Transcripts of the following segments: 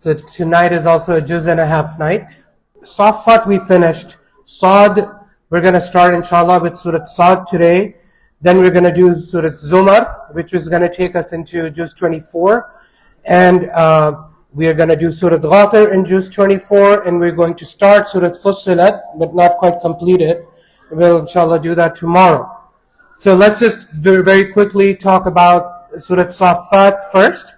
So tonight is also a juz and a half night. Safat we finished. Sad, we're going to start inshallah with Surah Sad today. Then we're going to do Surah Zumar, which is going to take us into Juz 24. And we are going to do Surah Ghafir in Juz 24. And we're going to start Surah Fussilat, but not quite complete it. We'll inshallah do that tomorrow. So let's just very, very quickly talk about Surah Safat first.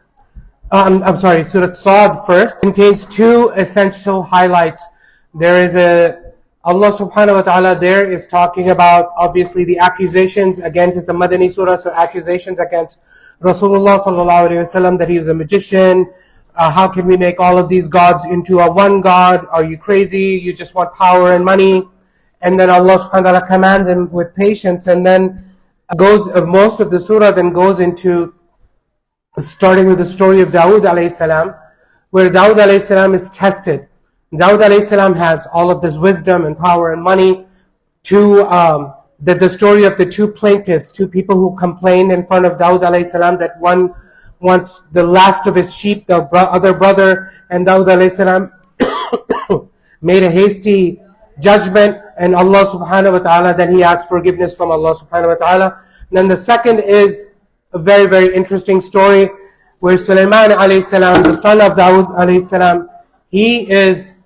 Surah Sad first. Contains two essential highlights. There is Allah subhanahu wa ta'ala there is talking about obviously the accusations against, it's a Madani surah, so accusations against Rasulullah sallallahu alayhi wasallam that he was a magician. How can we make all of these gods into a one God? Are you crazy? You just want power and money. And then Allah subhanahu wa ta'ala commands him with patience, and then most of the surah then goes into starting with the story of Dawood alayhi salam, where Dawood alayhi salam is tested. Dawood alayhi salam has all of this wisdom and power and money. The story of the two plaintiffs, two people who complained in front of Dawood alayhi salam that one wants the last of his sheep, the other brother, and Dawood alayhi salam made a hasty judgment, and Allah subhanahu wa ta'ala, then he asked forgiveness from Allah subhanahu wa ta'ala. And then the second is a very, very interesting story where Sulaiman alayhi salam, the son of Dawood alayhi salam, he is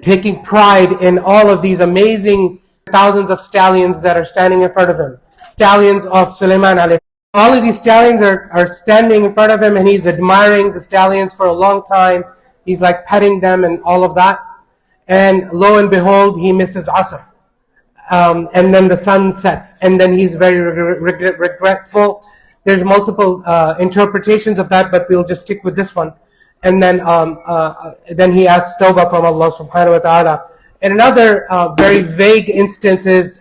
taking pride in all of these amazing thousands of stallions that are standing in front of him. Stallions of Sulaiman alayhi salam. All of these stallions are standing in front of him, and he's admiring the stallions for a long time. He's like petting them and all of that. And lo and behold, he misses Asr. And then the sun sets, and then he's very regretful. There's multiple interpretations of that, but we'll just stick with this one. And then he asks tawbah from Allah subhanahu wa ta'ala. And another very vague instance is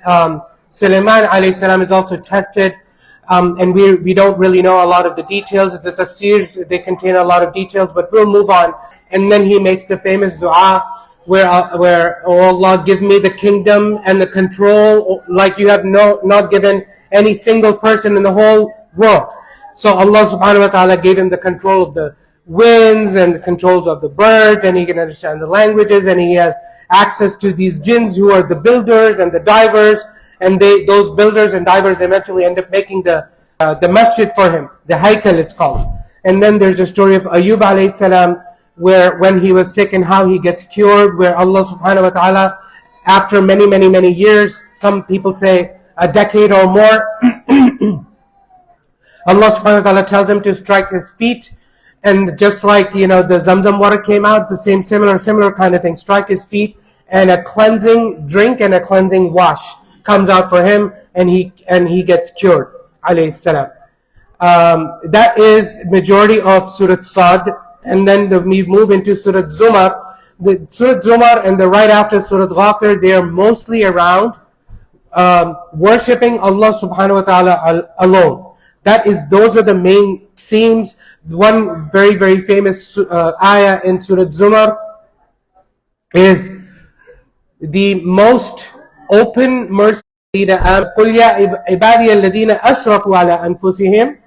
Sulaiman alayhi salam is also tested, and we don't really know a lot of the details. The tafsirs, they contain a lot of details, but we'll move on. And then he makes the famous dua, where oh Allah, give me the kingdom and the control like you have not given any single person in the whole world. So Allah subhanahu wa ta'ala gave him the control of the winds and the controls of the birds, and he can understand the languages, and he has access to these jinns who are the builders and the divers, and those builders and divers eventually end up making the masjid for him, the haikal it's called. And then there's a story of Ayub alayhi salam, where when he was sick and how he gets cured, where Allah subhanahu wa ta'ala, after many, many, many years, some people say a decade or more, Allah subhanahu wa ta'ala tells him to strike his feet, and just like, the Zamzam water came out, the similar kind of thing, strike his feet, and a cleansing drink and a cleansing wash comes out for him, and he gets cured, alayhi salam. That is majority of Surah Sad. And then we move into Surah Zumar. The Surah Zumar and the right after Surah Ghafir, they are mostly around worshipping Allah subhanahu wa ta'ala alone. Those are the main themes. One very, very famous ayah in Surah Zumar is the most open mercy. قُلْ يَا عِبَادِيَ الَّذِينَ أَسْرَفُوا عَلَىٰ أَنفُسِهِمْ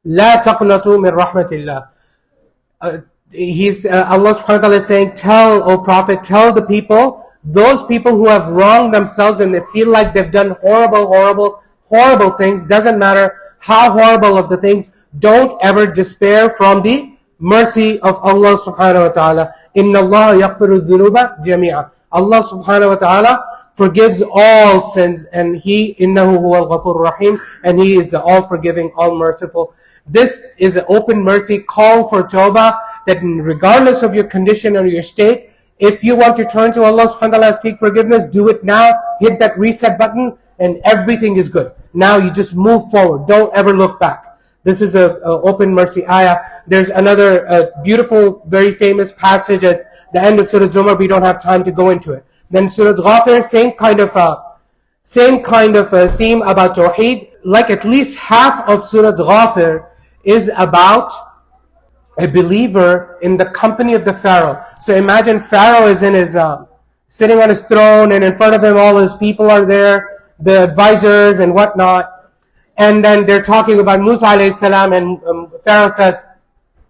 لَا تَقْنَطُوا مِنْ رَحْمَةِ اللَّهِ. Allah subhanahu wa ta'ala is saying, tell, O Prophet, tell the people, those people who have wronged themselves and they feel like they've done horrible things, doesn't matter how horrible of the things, don't ever despair from the mercy of Allah subhanahu wa ta'ala. Inna Allah yaghfiru dhunuba jami'a. Allah subhanahu wa ta'ala forgives all sins, and He, innahu huwal Ghafur Rahim, and He is the all forgiving, all merciful. This is an open mercy call for tawbah, that regardless of your condition or your state, if you want to turn to Allah subhanahu wa ta'ala and seek forgiveness, do it now. Hit that reset button and everything is good. Now you just move forward. Don't ever look back. This is a open mercy ayah. There's another beautiful, very famous passage at the end of Surah Zumar. We don't have time to go into it. Then Surah Ghafir, same kind of a theme about Tawheed. Like at least half of Surah Ghafir is about a believer in the company of the Pharaoh. So imagine Pharaoh is in his sitting on his throne, and in front of him all his people are there, the advisors and whatnot. And then they're talking about Musa alayhi salam, and Pharaoh says,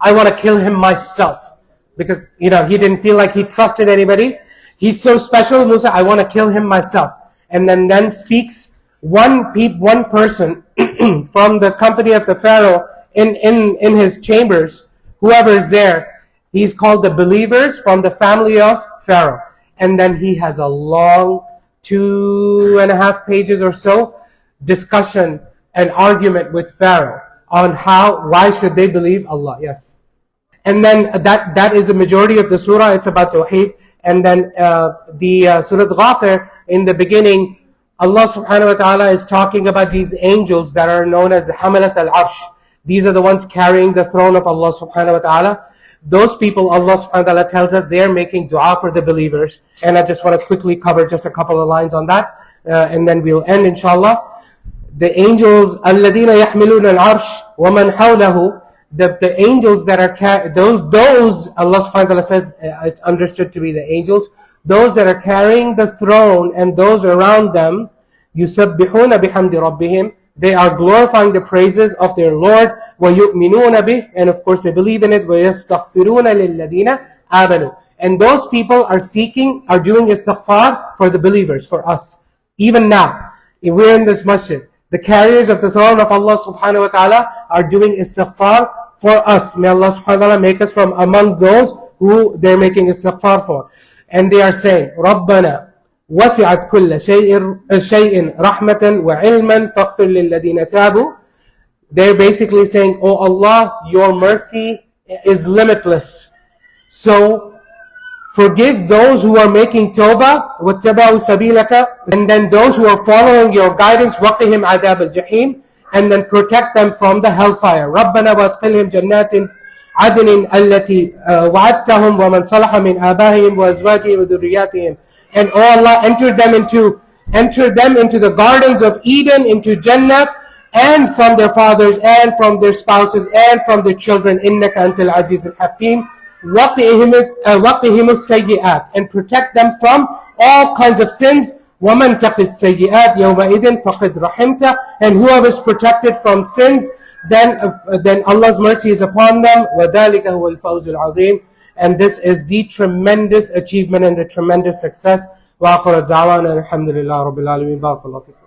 I want to kill him myself. because he didn't feel like he trusted anybody. He's so special, Musa, I want to kill him myself. And then speaks one person from the company of the Pharaoh in his chambers, whoever is there, he's called the believers from the family of Pharaoh. And then he has a long 2.5 pages or so discussion and argument with Pharaoh on why should they believe Allah. Yes. And then that is the majority of the surah. It's about Tawheed. And then the Surah Ghafir, in the beginning, Allah subhanahu wa ta'ala is talking about these angels that are known as the Hamalat al-Arsh. These are the ones carrying the throne of Allah subhanahu wa ta'ala. Those people, Allah subhanahu wa ta'ala tells us, they are making dua for the believers. And I just want to quickly cover just a couple of lines on that. And then we'll end, inshallah. The angels, الَّذِينَ يَحْمِلُونَ الْعَرْشِ وَمَنْ حَوْلَهُ, the angels that are those Allah subhanahu wa ta'ala says, it's understood to be the angels, those that are carrying the throne and those around them, يُسَبِّحُونَ بِحَمْدِ رَبِّهِمْ, they are glorifying the praises of their Lord, وَيُؤْمِنُونَ بِهِ, and of course they believe in it, وَيَسْتَغْفِرُونَ لِلَّذِينَ آمَنُوا, and those people are doing istighfar for the believers, for us. Even now, if we're in this masjid, the carriers of the throne of Allah subhanahu wa ta'ala are doing istighfar for us. May Allah subhanahu wa ta'ala make us from among those who they're making istighfar for. And they are saying, rabbana wasi'at kulla shay'in rahmatan wa ilman faghfir lilladhina tabu. They're basically saying, oh Allah, your mercy is limitless. So forgive those who are making tawbah, وَاتَّبَعُوا سَبِيلَكَ, and then those who are following your guidance, وَقِهِمْ عَذَابَ الْجَحِيمِ, and then protect them from the hellfire. رَبَّنَا وَادْخِلْهِمْ جَنَّاتٍ عَدْنٍ الَّتِي وَعَدْتَهُمْ وَمَنْ صَلَحَ مِنْ آبَائِهِمْ وَأَزْوَاجِهِمْ وَذُرِّيَّاتِهِمْ. And oh Allah, enter them into the gardens of Eden, into Jannah, and from their fathers, and from their spouses, and from their children. إِنَّكَ أَنْتَ الْعَزِيزُ الْحَكِيمُ. وَقِهِمُ السَّيِّئَاتِ, and protect them from all kinds of sins. وَمَنْ تَقِ السَّيِّئَاتِ يَوْمَئِذٍ فَقَدْ رَحِمْتَ, and whoever is protected from sins, then Allah's mercy is upon them. وَذَلِكَ هُوَ الْفَوْزُ الْعَظِيمُ, and this is the tremendous achievement and the tremendous success. وَآخِرُ دَعْوَانَا الْحَمْدُ لِلَّهِ رَبِّ الْعَالَمِينَ. بَارَكَ اللَّهُ فِيكُم.